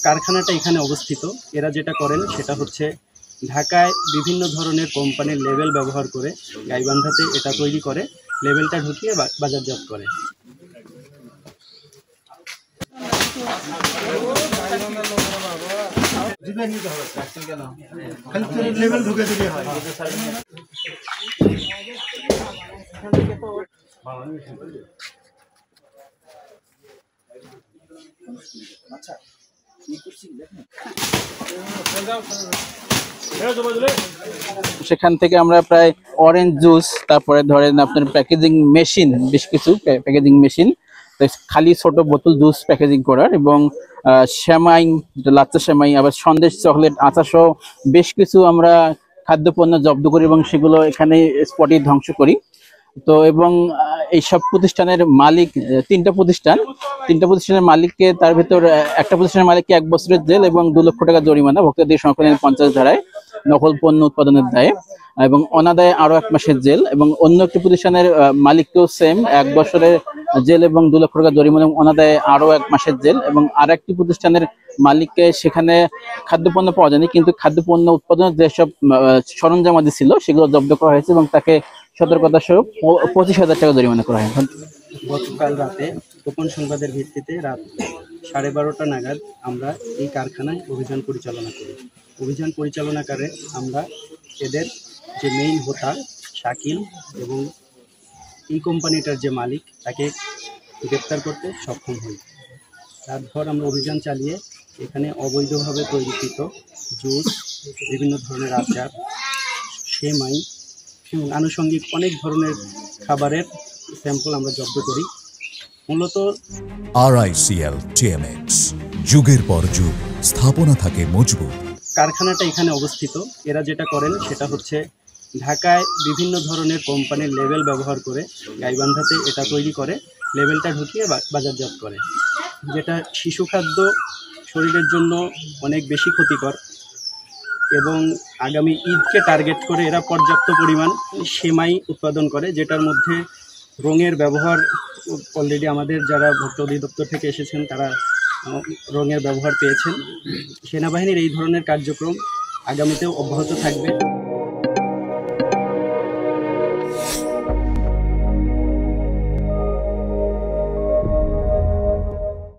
কারখানাটা এখানে অবস্থিত। এরা যেটা করেন সেটা হচ্ছে ঢাকায় বিভিন্ন ধরনের কোম্পানির লেবেল ব্যবহার করে গাইবান্ধাতে এটা তৈরি করে, লেবেলটা ঢুকিয়ে বাজারজাত করে। সেখান থেকে আমরা প্রায় অরেঞ্জ জুস, তারপরে ধরেন আপনার প্যাকেজিং মেশিন, বেশ কিছু প্যাকেজিং মেশিন, খালি ছোট বোতল জুস প্যাকেজিং করার, এবং সেমাই, লাচ্চা সেমাই, আবার সন্দেশ, চকলেট, আচার সহ বেশ কিছু আমরা খাদ্যপণ্য জব্দ করি এবং সেগুলো এখানে স্পটে ধ্বংস করি। তো এবং এইসব প্রতিষ্ঠানের মালিক তিনটা প্রতিষ্ঠানের মালিককে, তার ভিতর একটা প্রতিষ্ঠানের মালিককে 1 বছরের জেল এবং 2 লক্ষ টাকা জরিমানা ভোক্তাদের সংরক্ষণের 50 ধারায় নকল পণ্য উৎপাদনের দায়ে, এবং অনাদায়ে আরো 1 মাসের জেল, এবং অন্য একটি প্রতিষ্ঠানের মালিককেও সেম 1 বছরের জেল এবং 2 লক্ষ টাকা জরিমানা, অনাদায়ে আরো 1 মাসের জেল, এবং আর একটি প্রতিষ্ঠানের মালিককে, সেখানে খাদ্যপণ্য পাওয়া যায়নি কিন্তু খাদ্যপণ্য উৎপাদনের যেসব সরঞ্জামাদি ছিল সেগুলো জব্দ করা হয়েছে এবং তাকে সতর্কতা স্বরূপ 25,000 টাকা জরিমানা করা হয়। গতকাল রাতে গোপন সংবাদের ভিত্তিতে রাত 12:30 নাগাদ আমরা এই কারখানায় অভিযান পরিচালনা করি। অভিযান পরিচালনাকারে আমরা এদের যে মেইন হোতা শাকিল এবং এই কোম্পানিটার যে মালিক তাকে গ্রেপ্তার করতে সক্ষম হই। রাতভর আমরা অভিযান চালিয়ে এখানে অবৈধভাবে তৈরিকৃত জুস, বিভিন্ন ধরনের আচার, সেমাই এবং আনুষঙ্গিক অনেক ধরনের খাবারের স্যাম্পল আমরা জব্দ করি। মূলত RICL TMX, যুগের পর যুগ স্থাপনা থাকে মজবুত। কারখানাটা এখানে অবস্থিত। এরা যেটা করেন সেটা হচ্ছে ঢাকায় বিভিন্ন ধরনের কোম্পানির লেবেল ব্যবহার করে গাইবান্ধাতে এটা তৈরি করে, লেবেলটা ঢুকিয়ে বাজারজাত করে, যেটা শিশু খাদ্য শরীরের জন্য অনেক বেশি ক্ষতিকর। এবং আগামী ঈদকে টার্গেট করে এরা পর্যাপ্ত পরিমাণ সেমাই উৎপাদন করে, যেটার মধ্যে রঙের ব্যবহার অলরেডি আমাদের যারা ভোক্তা অধিদপ্তর থেকে এসেছেন তারা রঙের ব্যবহার পেয়েছেন। সেনাবাহিনীর এই ধরনের কার্যক্রম আগামীতেও অব্যাহত থাকবে।